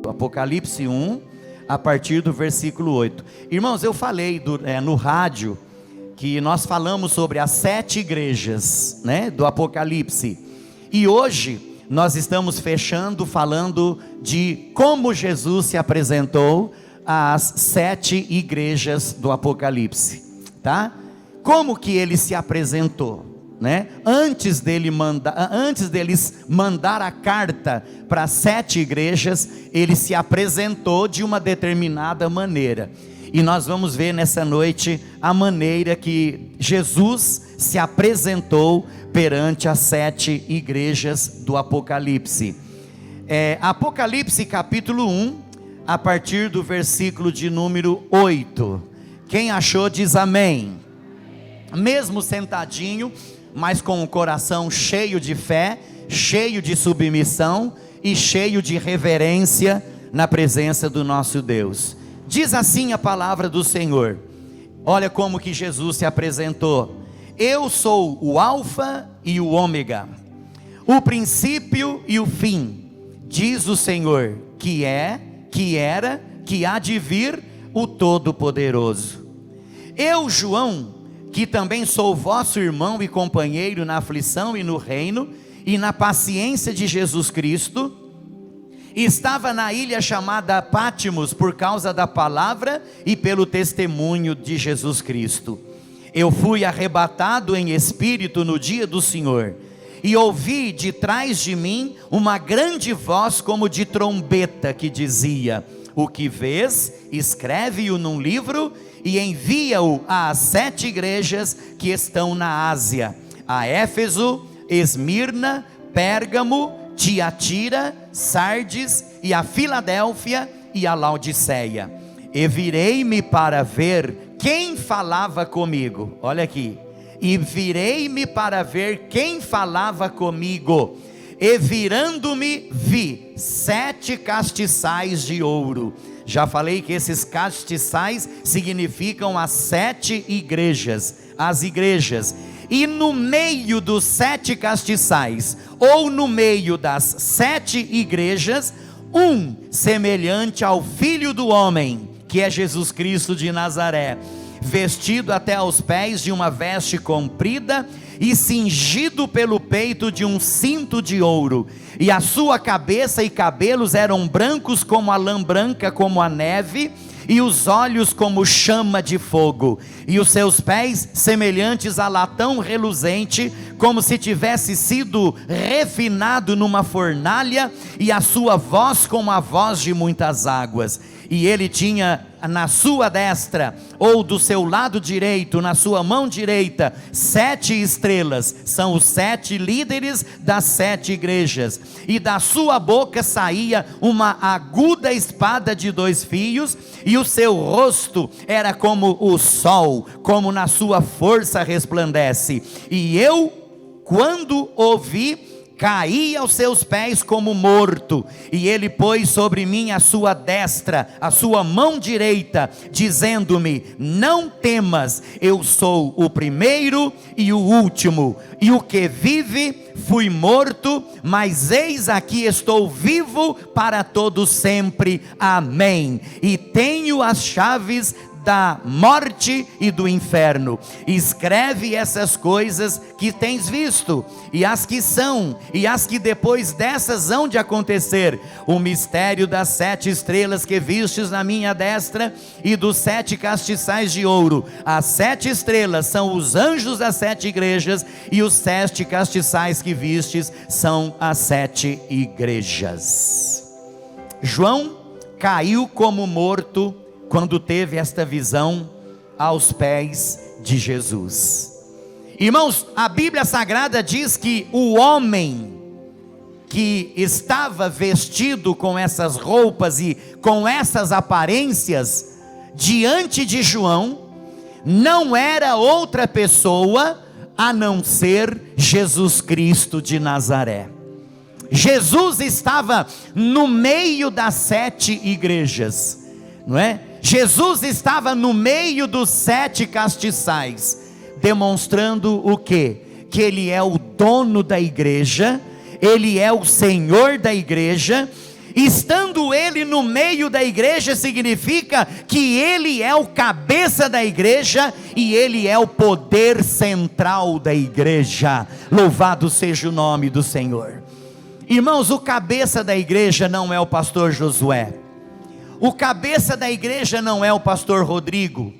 8, Apocalipse 1, a partir do versículo 8. Irmãos, eu falei no rádio, que nós falamos sobre as 7 igrejas, né, do Apocalipse, e hoje nós estamos fechando falando de como Jesus se apresentou às 7 igrejas do Apocalipse, tá? Como que ele se apresentou, né? Antes deles mandar a carta para 7 igrejas, ele se apresentou de uma determinada maneira. E nós vamos ver nessa noite a maneira que Jesus se apresentou perante as 7 igrejas do Apocalipse. Apocalipse capítulo 1, a partir do versículo de número 8. Quem achou diz amém. Mesmo sentadinho, mas com o coração cheio de fé, cheio de submissão e cheio de reverência na presença do nosso Deus. Diz assim a palavra do Senhor. Olha como que Jesus se apresentou: eu sou o alfa e o ômega, o princípio e o fim, diz o Senhor, que é, que era, que há de vir, o Todo-Poderoso. Eu, João, que também sou vosso irmão e companheiro na aflição e no reino e na paciência de Jesus Cristo, estava na ilha chamada Pátimos por causa da palavra e pelo testemunho de Jesus Cristo. Eu fui arrebatado em espírito no dia do Senhor, e ouvi de trás de mim uma grande voz como de trombeta que dizia: o que vês, escreve-o num livro e envia-o às 7 igrejas que estão na Ásia: a Éfeso, Esmirna, Pérgamo, Tiatira, Sardes e a Filadélfia e a Laodiceia. E virei-me para ver quem falava comigo. Olha aqui. E virei-me para ver quem falava comigo. E virando-me vi 7 castiçais de ouro. Já falei que esses castiçais significam as 7 igrejas, as igrejas. E no meio dos 7 castiçais, ou no meio das 7 igrejas, um semelhante ao Filho do Homem, que é Jesus Cristo de Nazaré, vestido até aos pés de uma veste comprida e cingido pelo peito de um cinto de ouro, e a sua cabeça e cabelos eram brancos como a lã branca como a neve, e os olhos como chama de fogo, e os seus pés semelhantes a latão reluzente, como se tivesse sido refinado numa fornalha, e a sua voz como a voz de muitas águas. E ele tinha na sua destra, ou do seu lado direito, na sua mão direita, 7 estrelas, são os 7 líderes das 7 igrejas, e da sua boca saía uma aguda espada de 2 fios, e o seu rosto era como o sol, como na sua força resplandece. E eu, quando ouvi, caí aos seus pés como morto, e ele pôs sobre mim a sua destra, a sua mão direita, dizendo-me: não temas, eu sou o primeiro e o último, e o que vive. Fui morto, mas eis aqui estou vivo para todo sempre, amém, e tenho as chaves da morte e do inferno. Escreve essas coisas que tens visto, e as que são, e as que depois dessas hão de acontecer: o mistério das 7 estrelas que vistes na minha destra, e dos 7 castiçais de ouro. As 7 estrelas são os anjos das 7 igrejas, e os 7 castiçais que vistes são as 7 igrejas. João caiu como morto quando teve esta visão aos pés de Jesus. Irmãos, a Bíblia Sagrada diz que o homem que estava vestido com essas roupas e com essas aparências diante de João não era outra pessoa a não ser Jesus Cristo de Nazaré. Jesus estava no meio das 7 igrejas, não é? Jesus estava no meio dos 7 castiçais, demonstrando o quê? Que ele é o dono da igreja, ele é o Senhor da igreja, Estando ele no meio da igreja, significa que ele é o cabeça da igreja e ele é o poder central da igreja. Louvado seja o nome do Senhor. Irmãos, o cabeça da igreja não é o pastor Josué. O cabeça da igreja não é o pastor Rodrigo.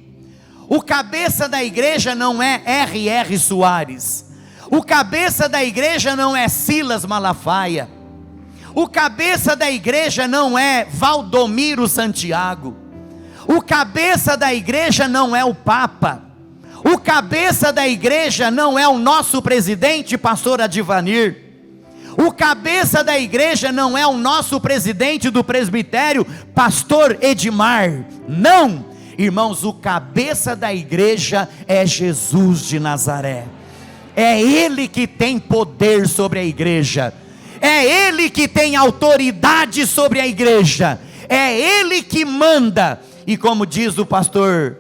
O cabeça da igreja não é R.R. Soares. O cabeça da igreja não é Silas Malafaia. O cabeça da igreja não é Valdomiro Santiago. O cabeça da igreja não é o Papa. O cabeça da igreja não é o nosso presidente, pastor Adivanir. O cabeça da igreja não é o nosso presidente do presbitério, pastor Edmar. Não, irmãos, o cabeça da igreja é Jesus de Nazaré. É Ele que tem poder sobre a igreja. É Ele que tem autoridade sobre a igreja. É Ele que manda. E como diz o pastor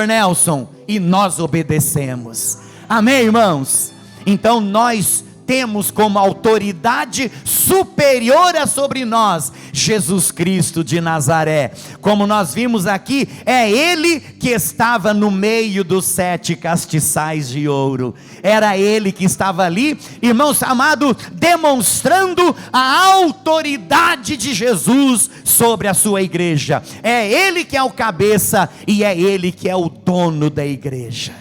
Nelson, e nós obedecemos. Amém, irmãos? Então nós temos como autoridade superior sobre nós, Jesus Cristo de Nazaré. Como nós vimos aqui, é Ele que estava no meio dos 7 castiçais de ouro. Era Ele que estava ali, irmãos amados, demonstrando a autoridade de Jesus sobre a sua igreja. É Ele que é o cabeça e é Ele que é o dono da igreja.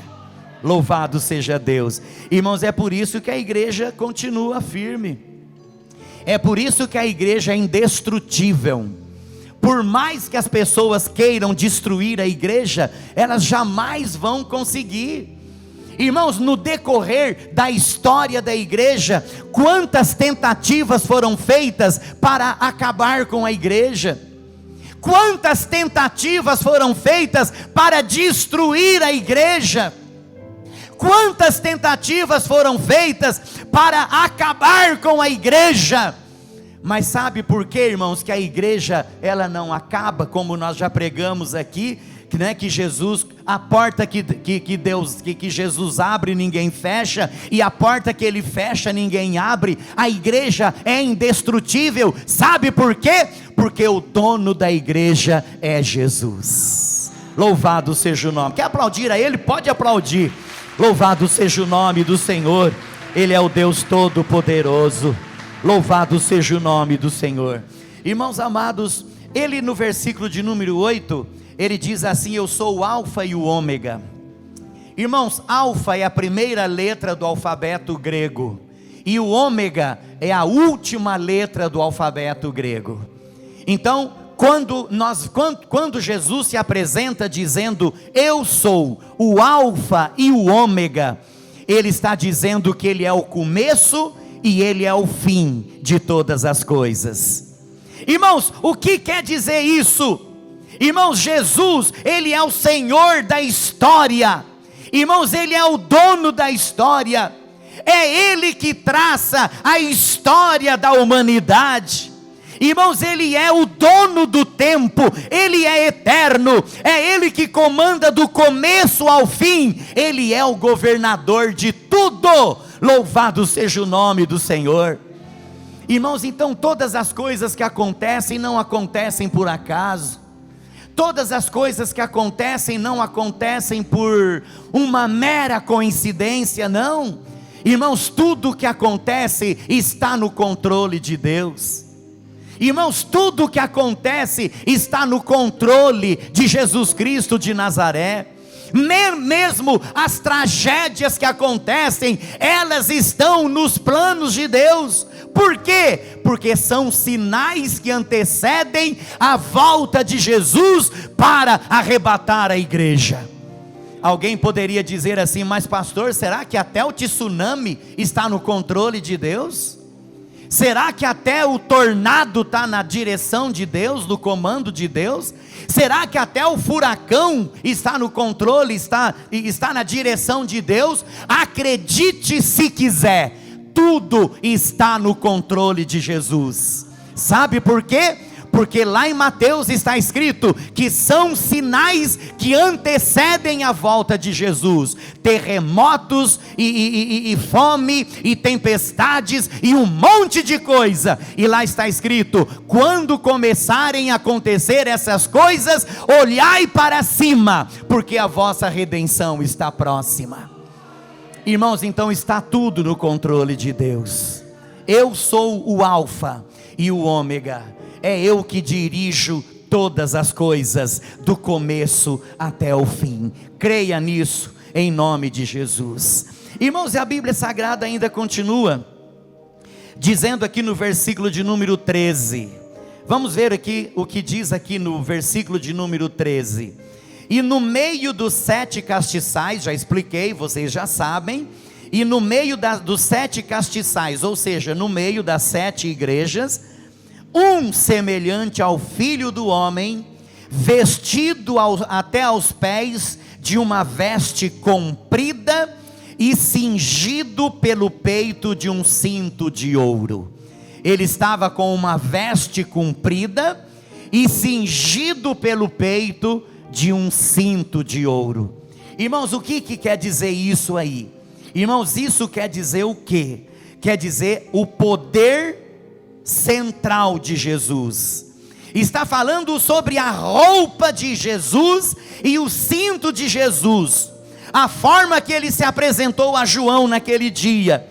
Louvado seja Deus. Irmãos, é por isso que a igreja continua firme. É por isso que a igreja é indestrutível. Por mais que as pessoas queiram destruir a igreja, elas jamais vão conseguir. Irmãos, no decorrer da história da igreja, quantas tentativas foram feitas para acabar com a igreja? Quantas tentativas foram feitas para destruir a igreja? Quantas tentativas foram feitas para acabar com a igreja? Mas sabe por quê, irmãos, que a igreja ela não acaba, como nós já pregamos aqui, que Jesus, a porta que Jesus abre, ninguém fecha, e a porta que Ele fecha, ninguém abre. A igreja é indestrutível. Sabe por quê? Porque o dono da igreja é Jesus. Louvado seja o nome. Quer aplaudir a Ele? Pode aplaudir. Louvado seja o nome do Senhor. Ele é o Deus Todo-Poderoso. Louvado seja o nome do Senhor. Irmãos amados, Ele no versículo de número 8, Ele diz assim: eu sou o alfa e o ômega. Irmãos, alfa é a primeira letra do alfabeto grego, e o ômega é a última letra do alfabeto grego. Então, quando Jesus se apresenta dizendo, eu sou o alfa e o ômega, Ele está dizendo que Ele é o começo e Ele é o fim de todas as coisas. Irmãos, o que quer dizer isso? Irmãos, Jesus, Ele é o Senhor da história. Irmãos, Ele é o dono da história. É Ele que traça a história da humanidade. Irmãos, Ele é o dono do tempo, Ele é eterno, é Ele que comanda do começo ao fim, Ele é o governador de tudo. Louvado seja o nome do Senhor. Irmãos, então todas as coisas que acontecem não acontecem por acaso. Todas as coisas que acontecem não acontecem por uma mera coincidência, não. Irmãos, tudo que acontece está no controle de Deus. Irmãos, tudo o que acontece está no controle de Jesus Cristo de Nazaré. Mesmo as tragédias que acontecem, elas estão nos planos de Deus. Por quê? Porque são sinais que antecedem a volta de Jesus para arrebatar a igreja. Alguém poderia dizer assim, mas pastor, será que até o tsunami está no controle de Deus? Será que até o tornado está na direção de Deus, no comando de Deus? Será que até o furacão está no controle, está na direção de Deus? Acredite se quiser, tudo está no controle de Jesus. Sabe por quê? porque lá em Mateus está escrito que são sinais que antecedem a volta de Jesus: terremotos e fome e tempestades e um monte de coisa. E lá está escrito: quando começarem a acontecer essas coisas, olhai para cima, porque a vossa redenção está próxima. Irmãos, então está tudo no controle de Deus. Eu sou o Alfa e o Ômega, é eu que dirijo todas as coisas, do começo até o fim. Creia nisso, em nome de Jesus. Irmãos, a Bíblia Sagrada ainda continua, dizendo aqui no versículo de número 13, vamos ver aqui o que diz aqui no versículo de número 13. E no meio dos 7 castiçais, já expliquei, vocês já sabem, e no meio dos 7 castiçais, ou seja, no meio das 7 igrejas, um semelhante ao Filho do Homem, vestido até aos pés de uma veste comprida e cingido pelo peito de um cinto de ouro. Ele estava com uma veste comprida e cingido pelo peito de um cinto de ouro. Irmãos, o que quer dizer isso aí? Irmãos, isso quer dizer o quê? Quer dizer o poder central de Jesus. Está falando sobre a roupa de Jesus e o cinto de Jesus, a forma que ele se apresentou a João naquele dia.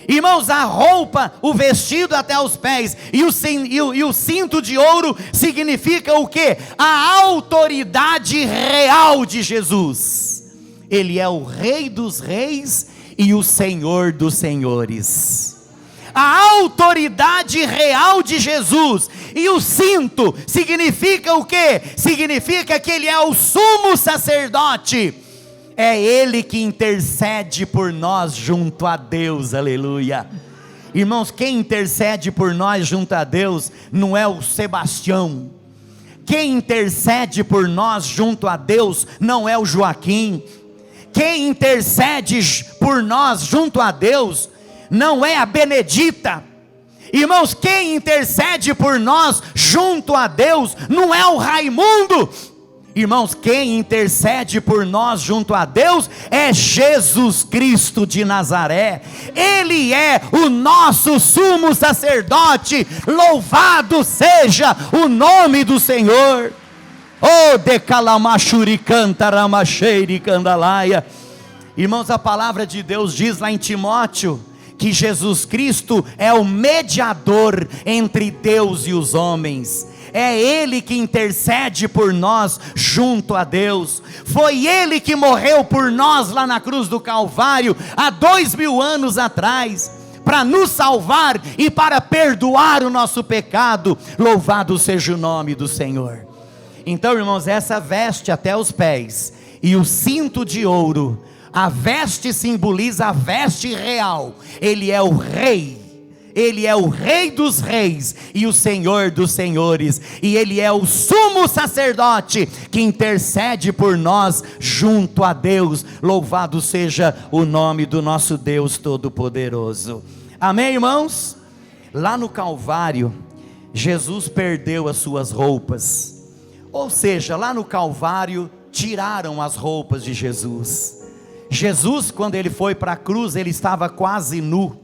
Irmãos, a roupa, o vestido até os pés e o cinto de ouro significa o quê? A autoridade real de Jesus. Ele é o Rei dos Reis e o Senhor dos Senhores. A autoridade real de Jesus. E o cinto significa o quê? Significa que ele é o sumo sacerdote. É ele que intercede por nós junto a Deus, aleluia. Irmãos, quem intercede por nós junto a Deus não é o Sebastião. Quem intercede por nós junto a Deus não é o Joaquim. Quem intercede por nós junto a Deus não é a Benedita. Irmãos, quem intercede por nós junto a Deus não é o Raimundo. Irmãos, quem intercede por nós junto a Deus é Jesus Cristo de Nazaré. Ele é o nosso sumo sacerdote. Louvado seja o nome do Senhor. Oh, decalamachuri cantaramacheire candalaia. Irmãos, a palavra de Deus diz lá em Timóteo que Jesus Cristo é o mediador entre Deus e os homens. É Ele que intercede por nós junto a Deus. Foi Ele que morreu por nós lá na cruz do Calvário há 2000 anos atrás, para nos salvar e para perdoar o nosso pecado. Louvado seja o nome do Senhor. Então, irmãos, essa veste até os pés e o cinto de ouro, a veste simboliza a veste real. Ele é o Rei. Ele é o Rei dos Reis e o Senhor dos Senhores, e Ele é o sumo sacerdote que intercede por nós junto a Deus. Louvado seja o nome do nosso Deus Todo-Poderoso. Amém, irmãos? Lá no Calvário, Jesus perdeu as suas roupas, ou seja, lá no Calvário tiraram as roupas de Jesus. Jesus, quando ele foi para a cruz, ele estava quase nu.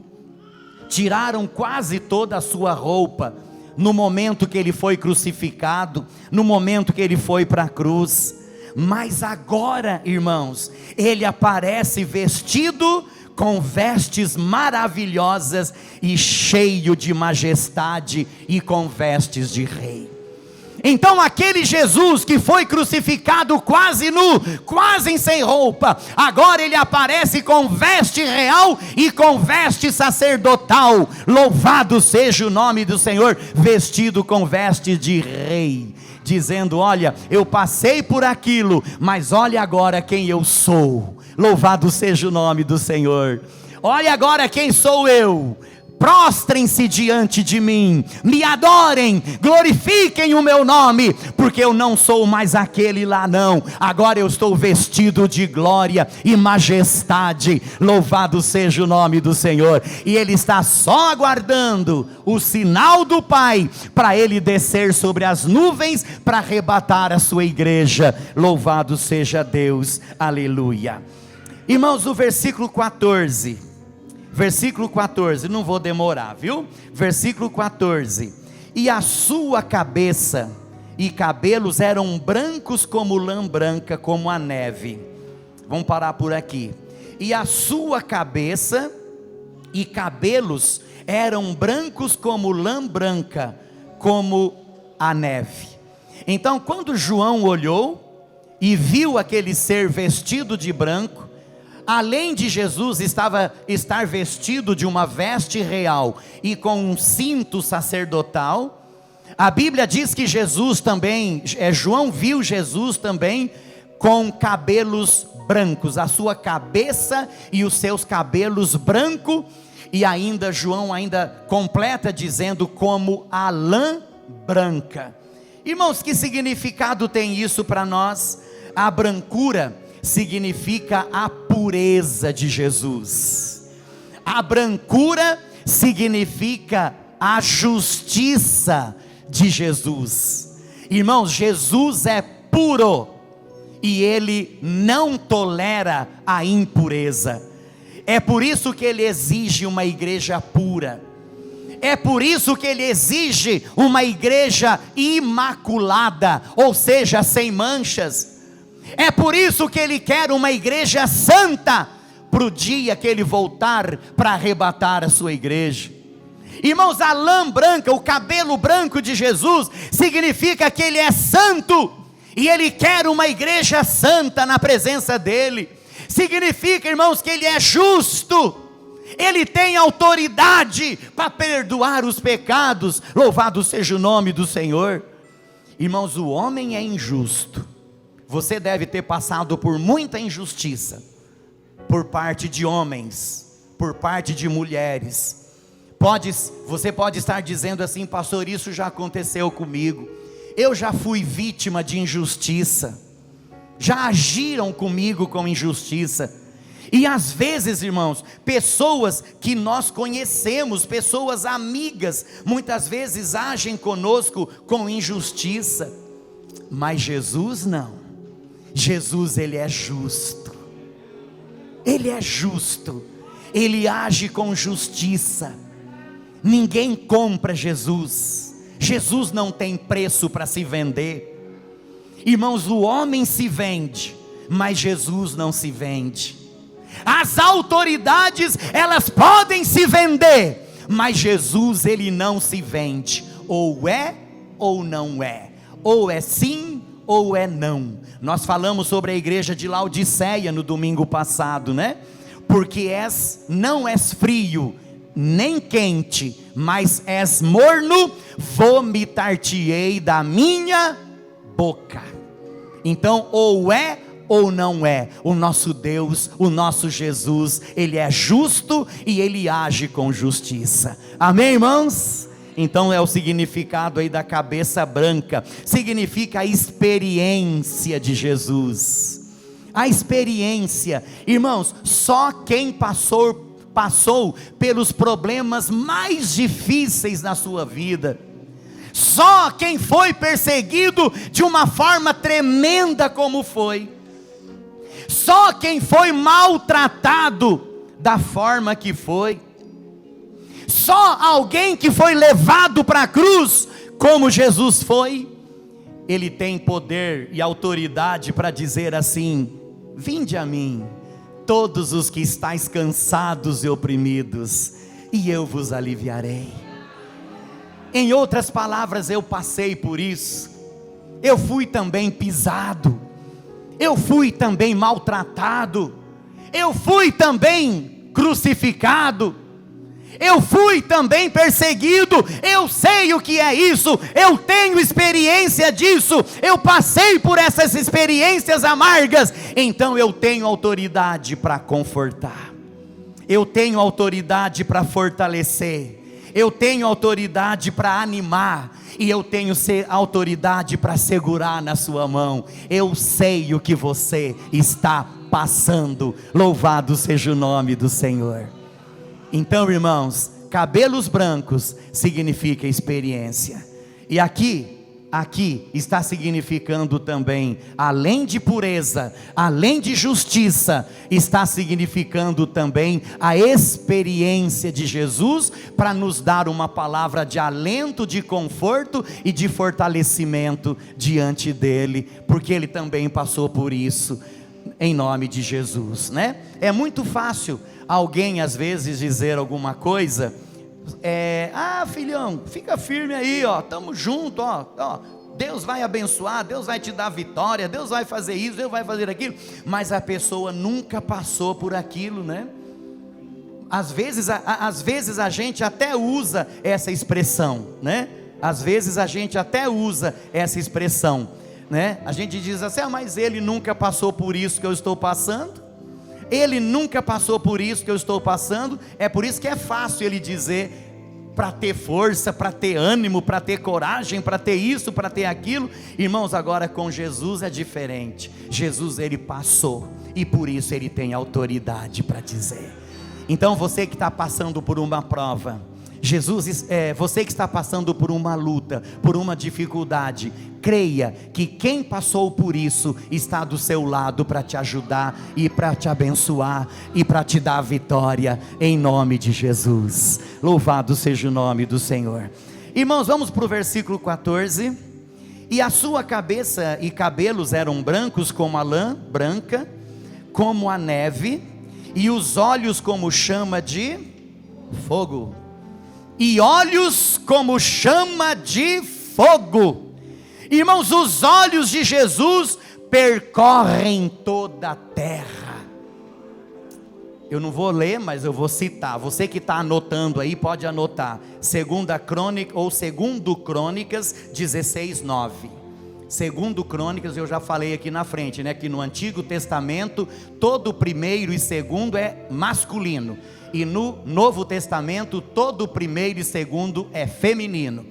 Tiraram quase toda a sua roupa, no momento que ele foi crucificado, no momento que ele foi para a cruz. Mas agora, irmãos, ele aparece vestido com vestes maravilhosas e cheio de majestade e com vestes de rei. Então aquele Jesus que foi crucificado quase nu, quase sem roupa, agora ele aparece com veste real e com veste sacerdotal. Louvado seja o nome do Senhor, vestido com veste de rei, dizendo: olha, eu passei por aquilo, mas olha agora quem eu sou. Louvado seja o nome do Senhor. Olha agora quem sou eu. prostrem-se diante de mim, me adorem, glorifiquem o meu nome, porque eu não sou mais aquele lá não, agora eu estou vestido de glória e majestade, louvado seja o nome do Senhor, e Ele está só aguardando o sinal do Pai, para Ele descer sobre as nuvens, para arrebatar a sua igreja, louvado seja Deus, aleluia. Irmãos, o versículo 14, não vou demorar, viu? Versículo 14: e a sua cabeça e cabelos eram brancos como lã branca, como a neve. Vamos parar por aqui. E a sua cabeça e cabelos eram brancos como lã branca, como a neve. Então, quando João olhou e viu aquele ser vestido de branco, além de Jesus estar vestido de uma veste real e com um cinto sacerdotal, a Bíblia diz que Jesus também, João viu Jesus também com cabelos brancos, a sua cabeça e os seus cabelos brancos, e ainda João completa dizendo como a lã branca. Irmãos, que significado tem isso para nós? A brancura significa a pureza de Jesus. A brancura significa a justiça de Jesus. Irmãos, Jesus é puro e Ele não tolera a impureza. É por isso que Ele exige uma igreja pura. É por isso que Ele exige uma igreja imaculada, ou seja, sem manchas. É por isso que Ele quer uma igreja santa, para o dia que Ele voltar para arrebatar a sua igreja. Irmãos, a lã branca, o cabelo branco de Jesus, significa que Ele é santo, e Ele quer uma igreja santa na presença dEle. Significa, irmãos, que Ele é justo, Ele tem autoridade para perdoar os pecados, louvado seja o nome do Senhor. Irmãos, o homem é injusto. Você deve ter passado por muita injustiça, por parte de homens, por parte de mulheres. Você pode estar dizendo assim: pastor, isso já aconteceu comigo, eu já fui vítima de injustiça, já agiram comigo com injustiça. E às vezes, irmãos, pessoas que nós conhecemos, pessoas amigas, muitas vezes agem conosco com injustiça, mas Jesus não. Jesus, Ele é justo, Ele é justo, Ele age com justiça. Ninguém compra Jesus, Jesus não tem preço para se vender. Irmãos, o homem se vende, mas Jesus não se vende. As autoridades, elas podem se vender, mas Jesus, Ele não se vende. Ou é ou não é, ou é sim ou é não. Nós falamos sobre a igreja de Laodiceia no domingo passado, né? Porque não és frio, nem quente, mas és morno, vomitar-te-ei da minha boca. Então, ou é ou não é. O nosso Deus, o nosso Jesus, Ele é justo e Ele age com justiça. Amém, irmãos? Então é o significado aí da cabeça branca, significa a experiência de Jesus. A experiência, irmãos, só quem passou pelos problemas mais difíceis na sua vida, só quem foi perseguido de uma forma tremenda como foi, só quem foi maltratado da forma que foi, só alguém que foi levado para a cruz como Jesus foi, ele tem poder e autoridade para dizer assim: vinde a mim, todos os que estáis cansados e oprimidos, e eu vos aliviarei. Em outras palavras, eu passei por isso, eu fui também pisado, eu fui também maltratado, eu fui também crucificado, eu fui também perseguido, eu sei o que é isso, eu tenho experiência disso, eu passei por essas experiências amargas, então eu tenho autoridade para confortar, eu tenho autoridade para fortalecer, eu tenho autoridade para animar, e eu tenho autoridade para segurar na sua mão. Eu sei o que você está passando, louvado seja o nome do Senhor. Então, irmãos, cabelos brancos significa experiência, e aqui está significando também, além de pureza, além de justiça, está significando também a experiência de Jesus, para nos dar uma palavra de alento, de conforto e de fortalecimento diante dele, porque ele também passou por isso, em nome de Jesus, né? É muito fácil alguém às vezes dizer alguma coisa, filhão, fica firme aí, ó, estamos juntos, ó, Deus vai abençoar, Deus vai te dar vitória, Deus vai fazer isso, Deus vai fazer aquilo, mas a pessoa nunca passou por aquilo, né? Às vezes a gente até usa essa expressão, né? Às vezes a gente até usa essa expressão, né? A gente diz assim, mas ele nunca passou por isso que eu estou passando, ele nunca passou por isso que eu estou passando, é por isso que é fácil ele dizer, para ter força, para ter ânimo, para ter coragem, para ter isso, para ter aquilo. Irmãos, agora com Jesus é diferente. Jesus, ele passou, e por isso ele tem autoridade para dizer. Então você que está passando por uma prova, você que está passando por uma luta, por uma dificuldade, creia que quem passou por isso está do seu lado para te ajudar e para te abençoar e para te dar a vitória, em nome de Jesus. Louvado seja o nome do Senhor. Irmãos, vamos para o versículo 14. E a sua cabeça e cabelos eram brancos como a lã branca, como a neve, e os olhos como chama de fogo, e olhos como chama de fogo. Irmãos, os olhos de Jesus percorrem toda a terra. Eu não vou ler, mas eu vou citar. Você que está anotando aí, pode anotar. Segundo Crônicas 16:9. Segundo Crônicas, eu já falei aqui na frente, né? Que no Antigo Testamento, todo o primeiro e segundo é masculino. E no Novo Testamento, todo o primeiro e segundo é feminino,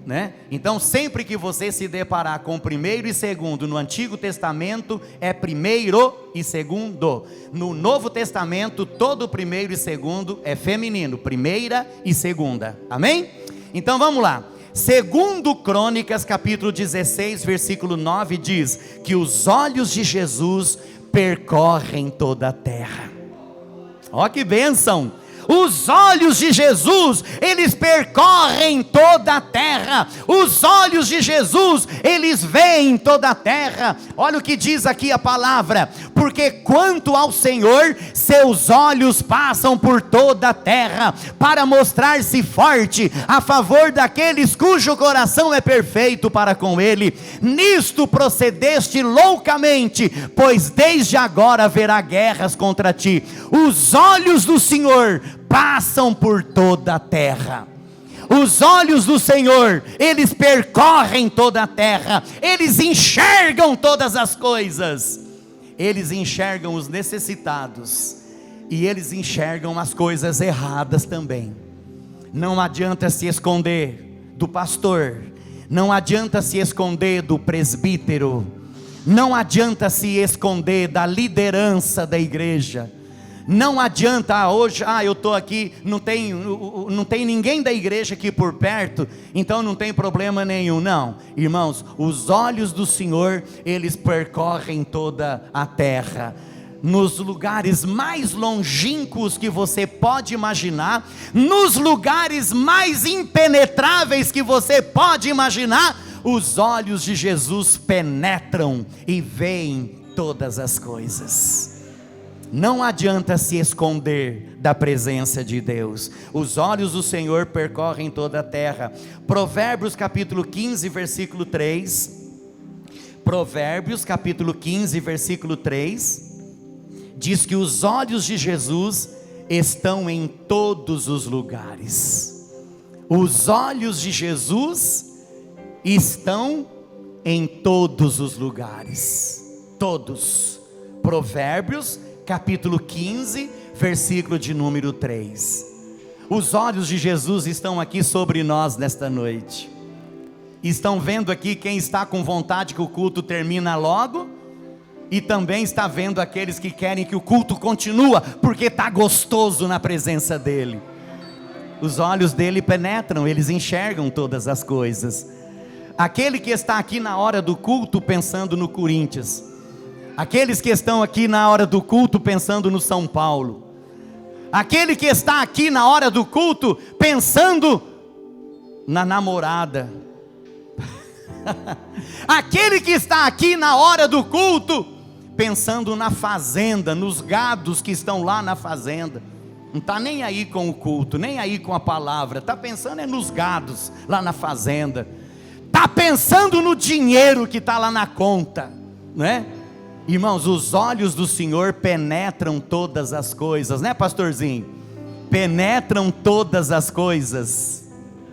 né? Então sempre que você se deparar com primeiro e segundo no Antigo Testamento, é primeiro e segundo. No Novo Testamento, todo o primeiro e segundo é feminino, primeira e segunda, amém? Então vamos lá. Segundo Crônicas capítulo 16 versículo 9 diz, que os olhos de Jesus percorrem toda a terra. Ó que bênção! Os olhos de Jesus, eles percorrem toda a terra. Os olhos de Jesus, eles veem toda a terra. Olha o que diz aqui a palavra: porque quanto ao Senhor, seus olhos passam por toda a terra, para mostrar-se forte a favor daqueles cujo coração é perfeito para com ele. Nisto procedeste loucamente, pois desde agora haverá guerras contra ti. Os olhos do Senhor passam por toda a terra. Os olhos do Senhor, eles percorrem toda a terra. Eles enxergam todas as coisas. Eles enxergam os necessitados, e eles enxergam as coisas erradas também. Não adianta se esconder do pastor, não adianta se esconder do presbítero, não adianta se esconder da liderança da igreja. Não adianta, hoje, eu estou aqui, não tem ninguém da igreja aqui por perto, então não tem problema nenhum. Não, irmãos, os olhos do Senhor, eles percorrem toda a terra. Nos lugares mais longínquos que você pode imaginar, nos lugares mais impenetráveis que você pode imaginar, os olhos de Jesus penetram e veem todas as coisas. Não adianta se esconder da presença de Deus. Os olhos do Senhor percorrem toda a terra. Provérbios capítulo 15 versículo 3. Provérbios capítulo 15 versículo 3 diz que os olhos de Jesus estão em todos os lugares. Os olhos de Jesus estão em todos os lugares. Todos. Provérbios capítulo 15, versículo de número 3. Os olhos de Jesus estão aqui sobre nós nesta noite. Estão vendo aqui quem está com vontade que o culto termina logo, e também está vendo aqueles que querem que o culto continue, porque está gostoso na presença dele. Os olhos dele penetram, eles enxergam todas as coisas. Aquele que está aqui na hora do culto pensando no Corinthians, aqueles que estão aqui na hora do culto pensando no São Paulo, aquele que está aqui na hora do culto pensando na namorada, aquele que está aqui na hora do culto pensando na fazenda, nos gados que estão lá na fazenda, não está nem aí com o culto, nem aí com a palavra, está pensando é nos gados lá na fazenda, está pensando no dinheiro que está lá na conta, não é? Irmãos, os olhos do Senhor penetram todas as coisas, né, pastorzinho? Penetram todas as coisas.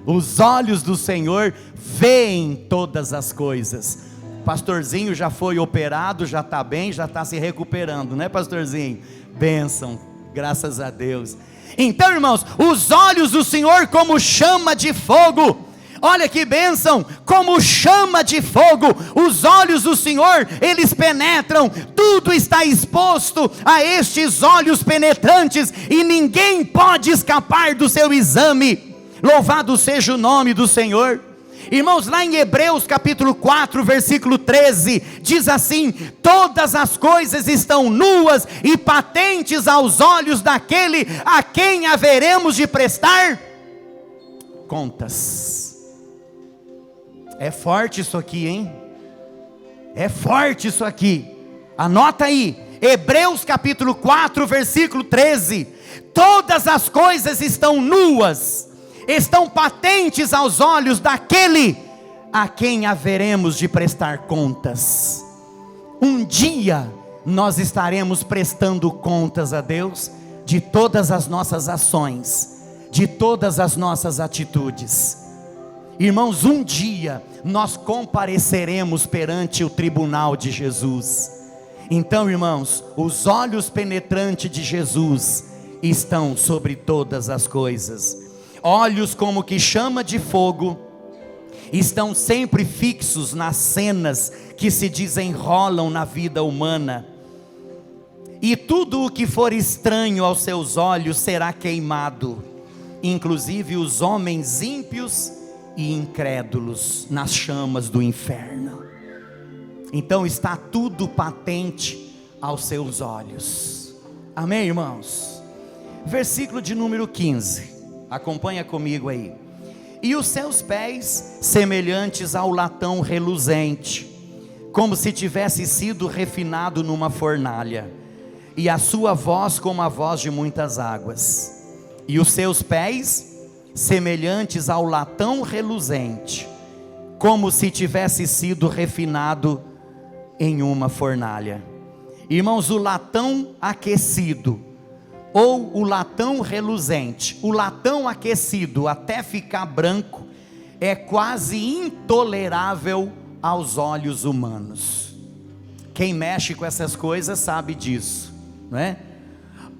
Os olhos do Senhor veem todas as coisas. Pastorzinho já foi operado, já está bem, já está se recuperando, né, pastorzinho? Bênção, graças a Deus. Então, irmãos, os olhos do Senhor como chama de fogo. Olha que bênção, como chama de fogo, os olhos do Senhor, eles penetram, tudo está exposto a estes olhos penetrantes, e ninguém pode escapar do seu exame. Louvado seja o nome do Senhor. Irmãos, lá em Hebreus capítulo 4, versículo 13, diz assim: todas as coisas estão nuas e patentes aos olhos daquele a quem haveremos de prestar contas. É forte isso aqui, hein? É forte isso aqui. Anota aí, Hebreus capítulo 4, versículo 13. Todas as coisas estão nuas, estão patentes aos olhos daquele a quem haveremos de prestar contas. Um dia nós estaremos prestando contas a Deus de todas as nossas ações, de todas as nossas atitudes. Irmãos, um dia nós compareceremos perante o tribunal de Jesus. Então, irmãos, os olhos penetrantes de Jesus estão sobre todas as coisas. Olhos como que chama de fogo, estão sempre fixos nas cenas que se desenrolam na vida humana. E tudo o que for estranho aos seus olhos será queimado, inclusive os homens ímpios e incrédulos nas chamas do inferno. Então está tudo patente aos seus olhos. Amém, irmãos? Versículo de número 15, acompanha comigo aí. E os seus pés semelhantes ao latão reluzente, como se tivesse sido refinado numa fornalha, e a sua voz como a voz de muitas águas. E os seus pés semelhantes ao latão reluzente, como se tivesse sido refinado em uma fornalha. Irmãos, o latão aquecido ou o latão reluzente, o latão aquecido até ficar branco, é quase intolerável aos olhos humanos. Quem mexe com essas coisas sabe disso, não é?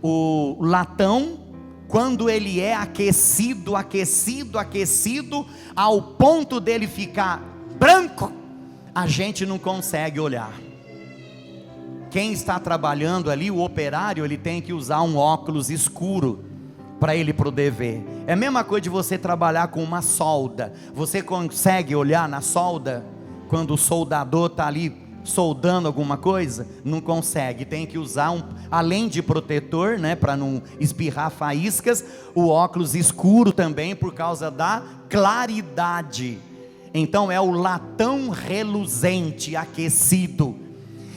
O latão, quando ele é aquecido ao ponto dele ficar branco, a gente não consegue olhar. Quem está trabalhando ali, o operário, ele tem que usar um óculos escuro para ele poder ver. É a mesma coisa de você trabalhar com uma solda. Você consegue olhar na solda quando o soldador está ali soldando alguma coisa? Não consegue, tem que usar além de protetor, né, para não espirrar faíscas, o óculos escuro também, por causa da claridade. Então é o latão reluzente aquecido.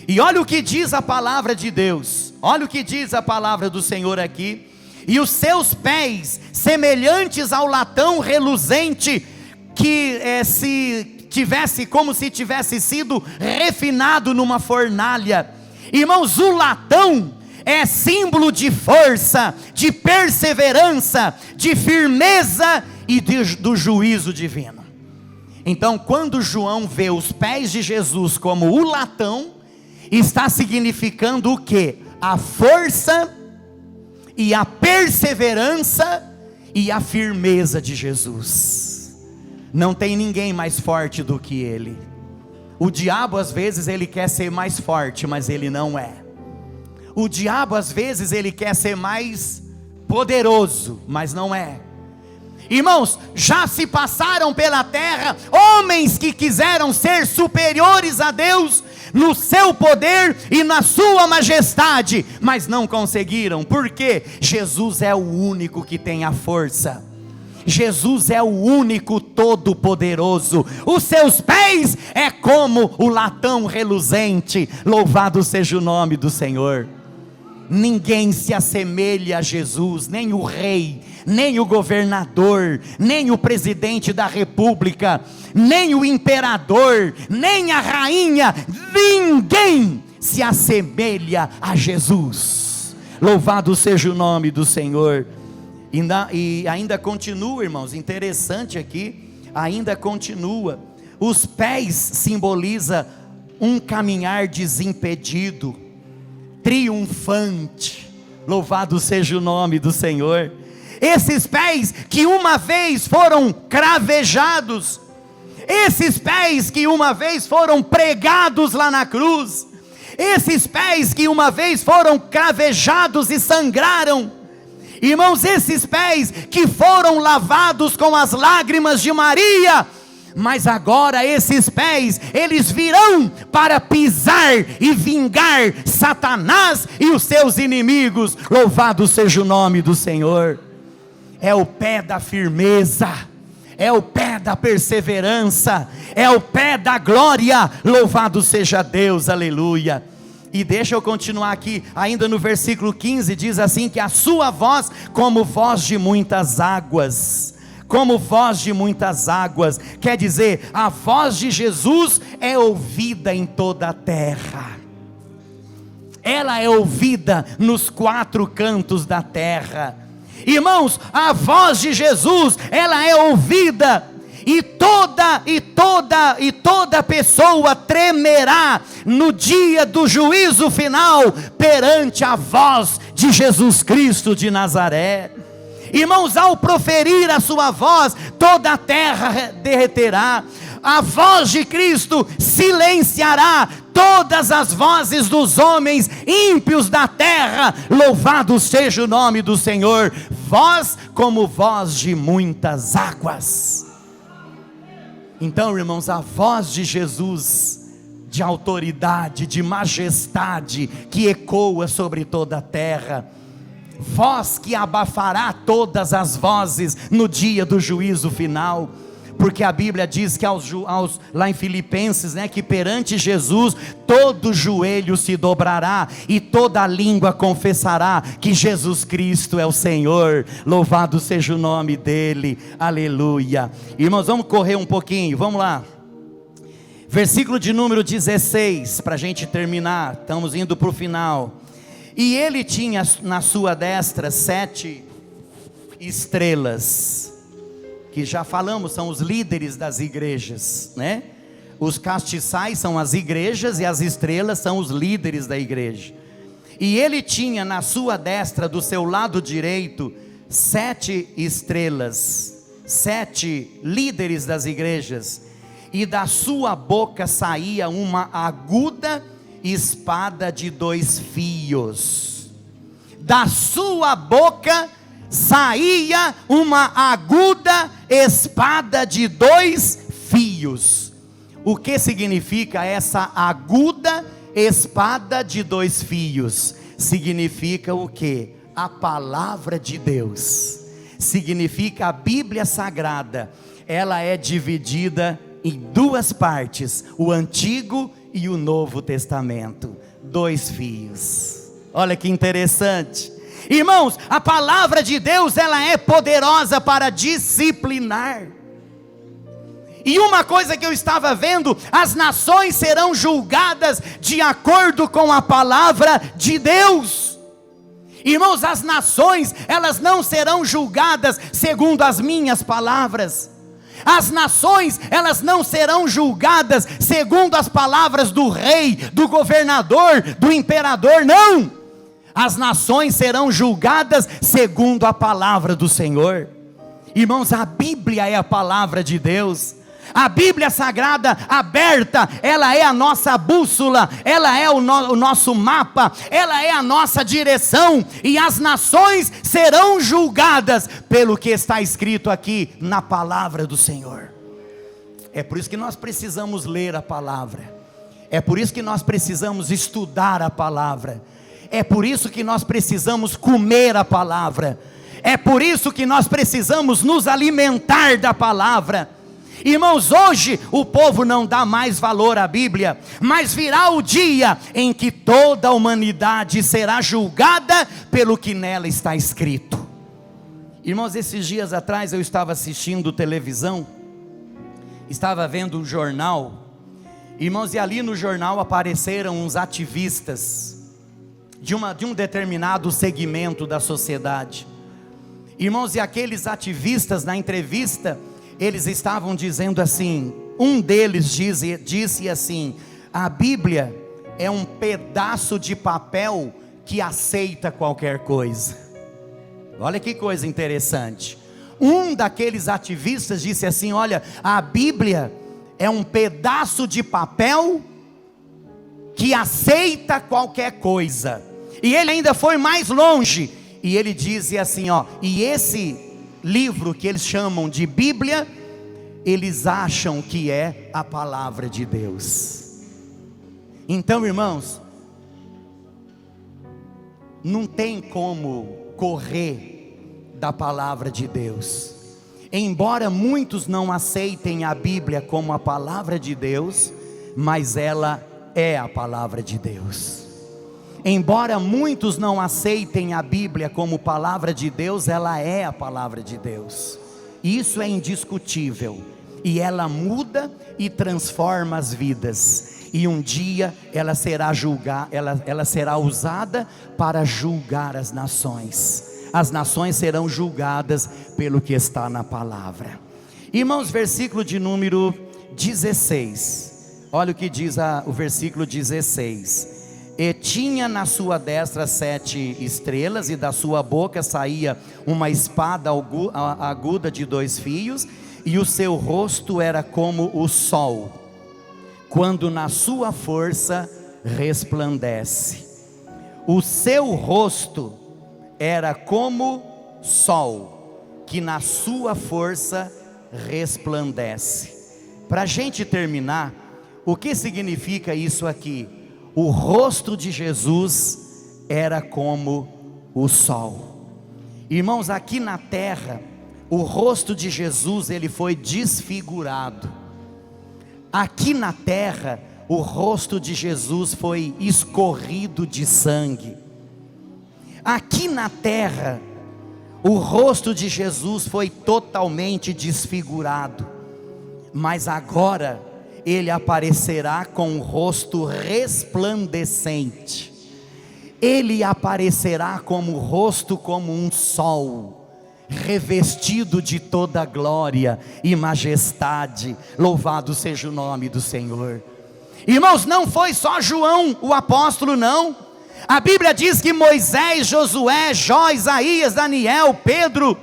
E olha o que diz a palavra de Deus, olha o que diz a palavra do Senhor aqui: e os seus pés semelhantes ao latão reluzente, que como se tivesse sido refinado numa fornalha. Irmãos, o latão é símbolo de força, de perseverança, de firmeza e do juízo divino. Então, quando João vê os pés de Jesus como o latão, está significando o quê? a força e a perseverança e a firmeza de Jesus. Não tem ninguém mais forte do que Ele. O diabo às vezes ele quer ser mais forte, mas ele não é. O diabo às vezes ele quer ser mais poderoso, mas não é. Irmãos, já se passaram pela terra homens que quiseram ser superiores a Deus no seu poder e na sua majestade, mas não conseguiram. Por quê? Jesus é o único que tem a força. Jesus é o único todo-poderoso. Os seus pés é como o latão reluzente. Louvado seja o nome do Senhor. Ninguém se assemelha a Jesus, nem o rei, nem o governador, nem o presidente da república, nem o imperador, nem a rainha. Ninguém se assemelha a Jesus. Louvado seja o nome do Senhor. E ainda continua, irmãos, interessante aqui, ainda continua. Os pés simboliza um caminhar desimpedido, triunfante. Louvado seja o nome do Senhor. Esses pés que uma vez foram cravejados, esses pés que uma vez foram pregados lá na cruz, esses pés que uma vez foram cravejados e sangraram, irmãos, esses pés que foram lavados com as lágrimas de Maria, mas agora esses pés, eles virão para pisar e vingar Satanás e os seus inimigos. Louvado seja o nome do Senhor. É o pé da firmeza, é o pé da perseverança, é o pé da glória. Louvado seja Deus, aleluia. E deixa eu continuar aqui, ainda no versículo 15, diz assim, que a sua voz como voz de muitas águas, como voz de muitas águas, quer dizer, a voz de Jesus é ouvida em toda a terra, ela é ouvida nos quatro cantos da terra. Irmãos, a voz de Jesus, ela é ouvida, e toda pessoa tremerá no dia do juízo final, perante a voz de Jesus Cristo de Nazaré. Irmãos, ao proferir a sua voz, toda a terra derreterá. A voz de Cristo silenciará todas as vozes dos homens ímpios da terra. Louvado seja o nome do Senhor. Voz como voz de muitas águas. Então, irmãos, a voz de Jesus, de autoridade, de majestade, que ecoa sobre toda a terra, voz que abafará todas as vozes no dia do juízo final, porque a Bíblia diz que lá em Filipenses, que perante Jesus todo joelho se dobrará e toda língua confessará que Jesus Cristo é o Senhor. Louvado seja o nome dele, aleluia. Irmãos, vamos correr um pouquinho, vamos lá, versículo de número 16, para a gente terminar, estamos indo para o final. E ele tinha na sua destra 7 estrelas, que já falamos, são os líderes das igrejas, Os castiçais são as igrejas e as estrelas são os líderes da igreja. E ele tinha na sua destra, do seu lado direito, 7 estrelas, 7 líderes das igrejas, e da sua boca saía uma aguda espada de 2 fios. Da sua boca saía uma aguda espada de 2 fios. O que significa essa aguda espada de 2 fios? Significa o que? A palavra de Deus. Significa a Bíblia Sagrada. Ela é dividida em 2 partes, o Antigo e o Novo Testamento. 2 fios. Olha que interessante. Irmãos, a palavra de Deus, ela é poderosa para disciplinar. E uma coisa que eu estava vendo, as nações serão julgadas de acordo com a palavra de Deus. Irmãos, as nações, elas não serão julgadas segundo as minhas palavras. As nações, elas não serão julgadas segundo as palavras do rei, do governador, do imperador, não. As nações serão julgadas segundo a palavra do Senhor. Irmãos, a Bíblia é a palavra de Deus. A Bíblia Sagrada aberta, ela é a nossa bússola, ela é o nosso mapa, ela é a nossa direção, e as nações serão julgadas pelo que está escrito aqui na palavra do Senhor. É por isso que nós precisamos ler a palavra, é por isso que nós precisamos estudar a palavra, é por isso que nós precisamos comer a palavra, é por isso que nós precisamos nos alimentar da palavra. Irmãos, hoje o povo não dá mais valor à Bíblia, mas virá o dia em que toda a humanidade será julgada pelo que nela está escrito. Irmãos, esses dias atrás eu estava assistindo televisão, estava vendo um jornal, irmãos, e ali no jornal apareceram uns ativistas de um determinado segmento da sociedade. Irmãos, e aqueles ativistas na entrevista, eles estavam dizendo assim, um deles disse assim: a Bíblia é um pedaço de papel que aceita qualquer coisa. Olha que coisa interessante. Um daqueles ativistas disse assim: olha, a Bíblia é um pedaço de papel que aceita qualquer coisa. E ele ainda foi mais longe, e ele dizia assim, ó, e esse livro que eles chamam de Bíblia, eles acham que é a palavra de Deus. Então, irmãos, não tem como correr da palavra de Deus. Embora muitos não aceitem a Bíblia como a palavra de Deus, mas ela é a palavra de Deus. Embora muitos não aceitem a Bíblia como palavra de Deus, ela é a palavra de Deus. Isso é indiscutível. E ela muda e transforma as vidas. E um dia ela será ela será usada para julgar as nações. As nações serão julgadas pelo que está na palavra. Irmãos, versículo de número 16. Olha o que diz o versículo 16. E tinha na sua destra 7 estrelas, e da sua boca saía uma espada aguda de 2 fios, e o seu rosto era como o sol, quando na sua força resplandece. O seu rosto era como sol, que na sua força resplandece. Para a gente terminar, o que significa isso aqui? O rosto de Jesus era como o sol. Irmãos, aqui na terra, o rosto de Jesus, ele foi desfigurado. Aqui na terra, o rosto de Jesus foi escorrido de sangue. Aqui na terra, o rosto de Jesus foi totalmente desfigurado. Mas agora, ele aparecerá com o rosto resplandecente. Ele aparecerá como o rosto como um sol, revestido de toda glória e majestade. Louvado seja o nome do Senhor. Irmãos, não foi só João o apóstolo, não. A Bíblia diz que Moisés, Josué, Jó, Isaías, Daniel, Pedro,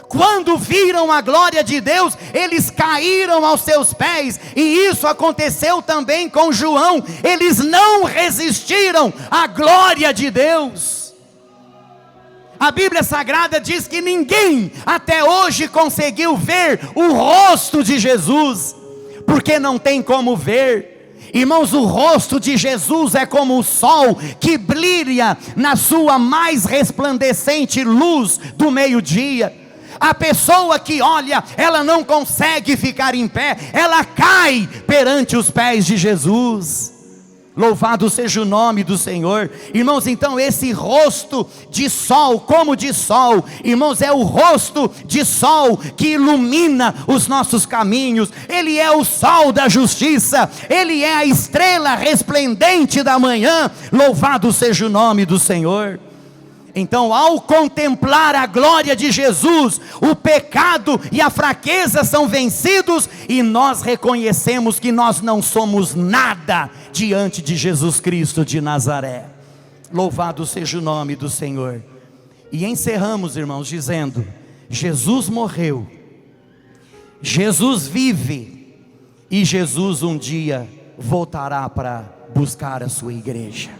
quando viram a glória de Deus, eles caíram aos seus pés. E isso aconteceu também com João. Eles não resistiram à glória de Deus. A Bíblia Sagrada diz que ninguém até hoje conseguiu ver o rosto de Jesus, porque não tem como ver. Irmãos, o rosto de Jesus é como o sol que brilha na sua mais resplandecente luz do meio-dia. A pessoa que olha, ela não consegue ficar em pé, ela cai perante os pés de Jesus. Louvado seja o nome do Senhor. Irmãos, então esse rosto de sol, como de sol, irmãos, é o rosto de sol que ilumina os nossos caminhos. Ele é o sol da justiça, ele é a estrela resplendente da manhã. Louvado seja o nome do Senhor. Então, ao contemplar a glória de Jesus, o pecado e a fraqueza são vencidos, e nós reconhecemos que nós não somos nada diante de Jesus Cristo de Nazaré. Louvado seja o nome do Senhor. E encerramos, irmãos, dizendo: Jesus morreu, Jesus vive, e Jesus um dia voltará para buscar a sua igreja.